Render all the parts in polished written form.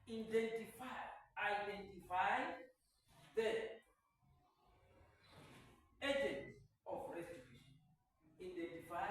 identify the agent of restoration. Identify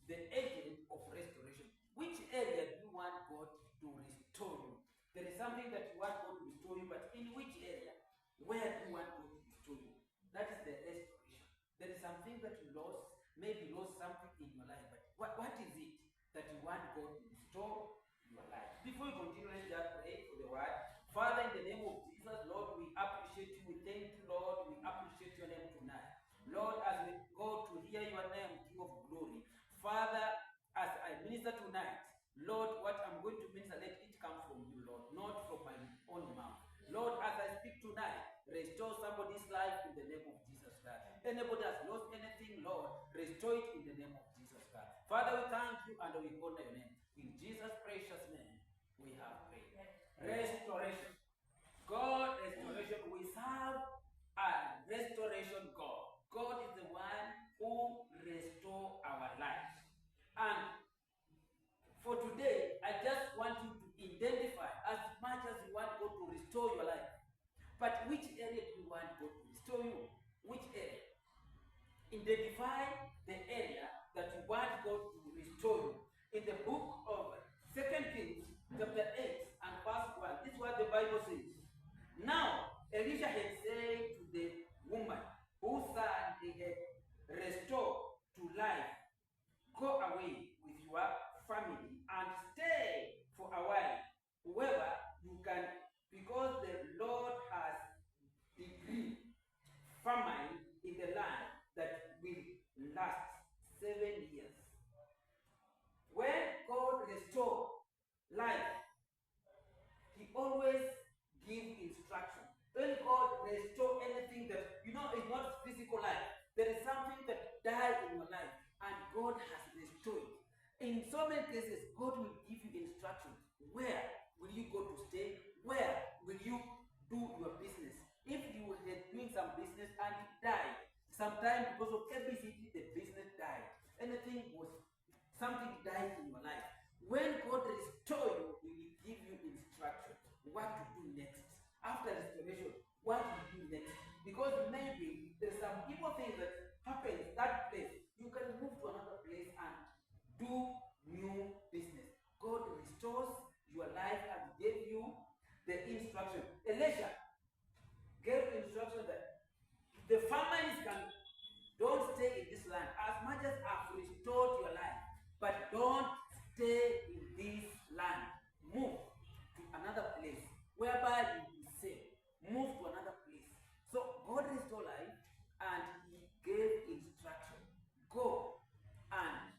the agent of restoration. Which area do you want God to restore you? There is something that you want God to restore you, but in which area? Where do you want God to restore you? That is the restoration. There is something that you lost, maybe you lost something in your life, but what is it that you want God to restore your life? Before we continue, let's just pray for the word. Father, in the name of Jesus, Lord, we appreciate you. We thank you, Lord. We appreciate your name tonight. Lord, as we go to hear your name, King of glory. Father, as I minister tonight, Lord, what I'm going to minister, let it come from you, Lord, not from my own mouth. Lord, as I speak tonight, restore somebody's life in the name of Jesus Christ. Anybody has lost anything, Lord, restore it in the name of Jesus Christ. Father, we thank you and we honor your name. In Jesus' precious name, we have prayed. Restoration. God, restoration. We serve a restoration God. God is the one who restores our lives. And for today, I just want you to identify as much as you want God to restore your life. But which area do you want God to restore you? Which area? Identify the area that you want God to restore you. In the book of 2 Kings, chapter 8 and verse 1, this is what the Bible says. Now, Elisha had said to the woman whose son he had restored to life, go away with your family and stay for a while, whoever you can, because the Lord has decreed famine in the land that will last 7 years. When God restores life, He always gives instruction. When God restores anything that, is not physical life, there is something that died in your life and God has restored it. In so many cases, God will give you instructions. Where will you go to stay? Where will you do your business? If you were doing some business and it died, sometimes because of ABCD, the business died. Something died in your life. When God restores you, He will give you instructions. What to do next. After restoration, what to do next. Because maybe there's some evil things that happen in that place. You can move to another place and do new business. God restores your life and gave you the instruction. Elisha gave instruction that the farmers don't stay in this land. As much as I've restored your life, but don't stay in this land. Move to another place whereby you will be safe. Move to another place. So God restored life and He gave instruction. Go and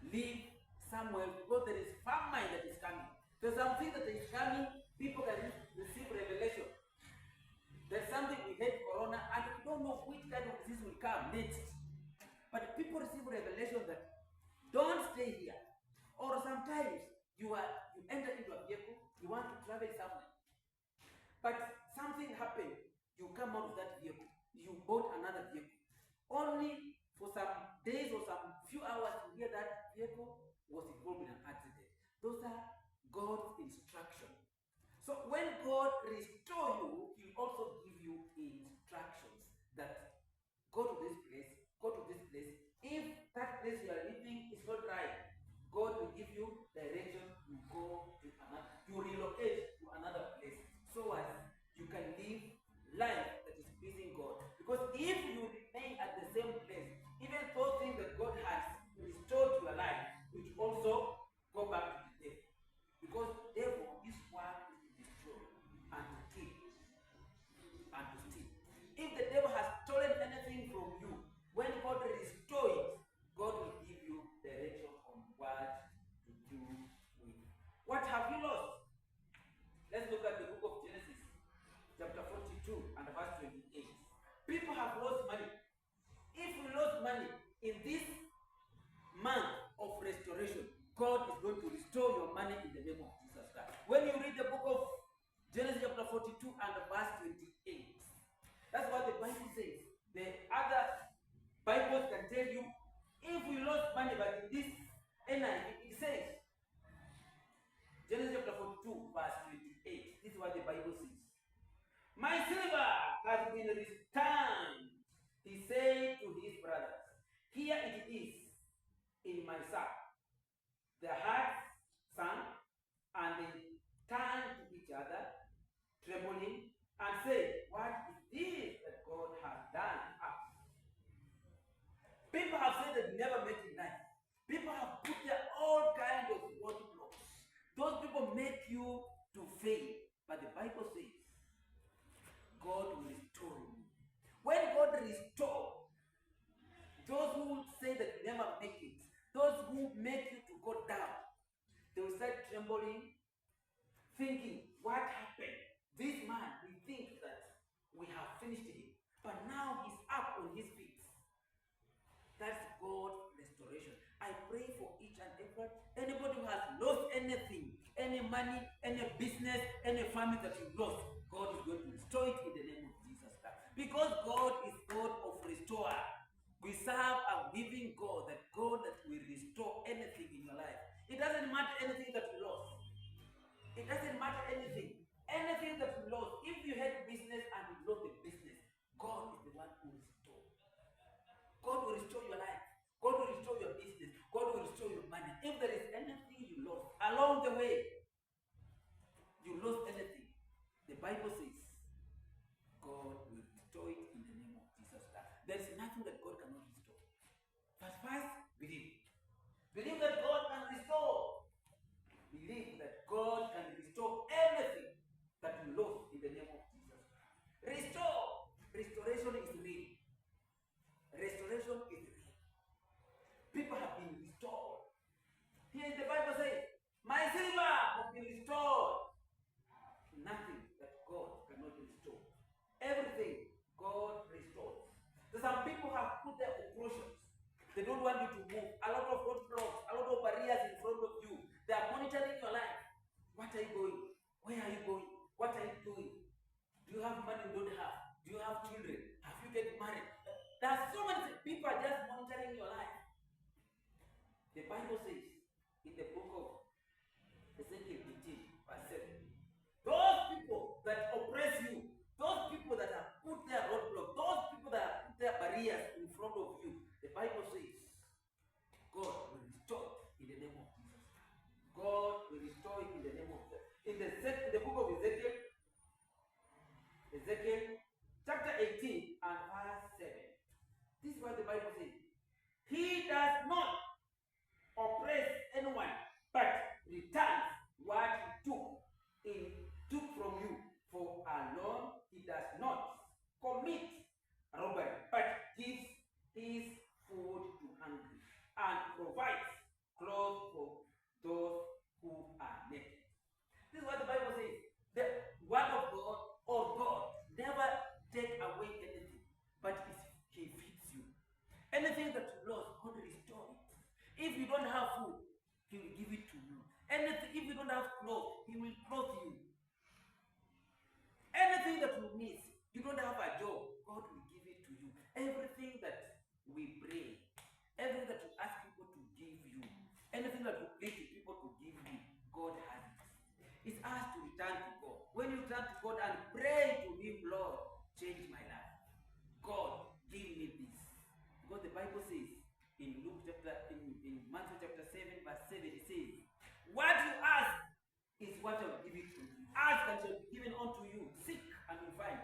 live somewhere because there is famine that is coming. There's something that is coming. People can receive revelation. There's something we hate corona and we don't know which kind of disease will come next. But people receive revelation that don't stay here. Or sometimes you enter into a vehicle, you want to travel somewhere. But something happened, you come out of that vehicle, you bought another vehicle. Only for some days or some few hours you hear that vehicle was involved in an accident. Those are God's instructions. So when God restores you, He will also give you instructions that go to this place, go to this place. If that place you are living is not right, God will give you direction to go to another, to relocate to another place, so as you can live life that is pleasing God. Because if you remain at the same place, even those things that God has restored to your life, which also go back to the devil. Because devil, his work is to destroy and to kill and to steal. If the devil has stolen anything from you, when God restores it, God will give you direction on what to do with it. What have you lost? Let's look at the book of Genesis, chapter 42 and verse 28. People have lost money. If you lost money in this month of restoration, God is going to restore your money in the name of Jesus Christ. When you read the book of Genesis chapter 42 and verse 28, that's what the Bible says. The other Bibles can tell you, if we lost money, but in this NIV, it says, Genesis chapter 42, verse 28. say, what is this that God has done to us? People have said that never make it nice. People have put their all kind of roadblocks. Those people make you to fail. But the Bible says, God will restore you. When God restores, those who say that you never make it, those who make you to go down, they will start trembling, thinking, what happened? This man, we think that we have finished him, but now he's up on his feet. That's God's restoration. I pray for each and every anybody who has lost anything, any money, any business, any family that you lost, God is going to restore it in the name of Jesus Christ. Because God is God of restorer. We serve a living God that will restore anything in your life. It doesn't matter anything that you lost. It doesn't matter anything. Anything that you lost. If you had business and you lost the business, God is the one who will restore. God will restore your life. God will restore your business. God will restore your money. If there is anything you lost along the way, you lost anything, the Bible says God will restore it in the name of Jesus Christ. There is nothing that God cannot restore. But first, believe. Believe that God can restore. Believe that God can restore everything that you lost in the name of Jesus Christ. Restore. Restoration is real. Restoration is real. People have been restored. Here the Bible says, my silver has been restored. Nothing that God cannot restore. Everything God restores. So some people have put their oppressions. They don't want you to move. A lot of roadblocks, a lot of barriers in front of you. They are monitoring your life. What are you going? Where are you going? What are you doing? Do you have money you don't have? Do you have children? Have you get married? There are so many people are just monitoring your life. The Bible says in the book of Ezekiel 18, verse 7, those people that oppress you, those people that have put their roadblock, those people that have put their barriers in front of you, the Bible says God will restore in the name of Jesus. God will restore it in the name of Jesus. In the book of Ezekiel chapter 18 and verse 7. This is what the Bible says. He does not oppress anyone, but returns what he took from you. For alone he does not commit robbery, but gives his food to hungry and provides clothes for those who are naked. This is what the Bible says. The word of God or God never take away anything, but he feeds you. Anything that you lost, God will restore it. If you don't have food, he will give it to you. Anything, if you don't have clothes, he will clothe you. Anything that you miss, you don't have a job, God will give it to you. Everything that we pray, everything that we ask people to give you, anything that we pray to people to give you, God has it. It's us to return to God. When you turn to God and pray to him, Lord, change my life. God, give me this. Because the Bible says in Matthew chapter 7, verse 7, it says, what you ask is what I will give it to you. Ask and shall be given unto you. Seek and you will find.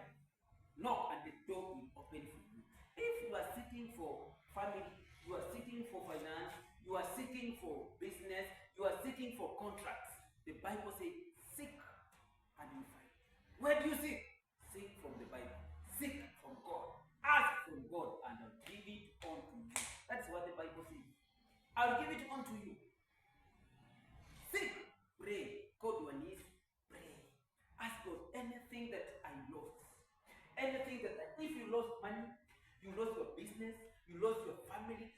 Knock and the door will open for you. If you are seeking for family, you are seeking for finance, you are seeking for business, you are seeking for contracts, the Bible says, seek and you will find. Where do you seek? Seek from the Bible. Seek from God. Ask from God and I'll give it unto you. That's what the Bible says. I'll give it unto you. Seek, pray, go to your knees, pray. Ask God anything that I lost. Anything that, if you lost money, you lost your business, you lost your family,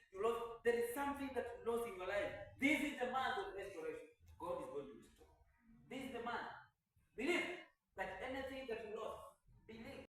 there is something that you lost in your life. This is the month of restoration. God is going to restore. This is the month. Believe.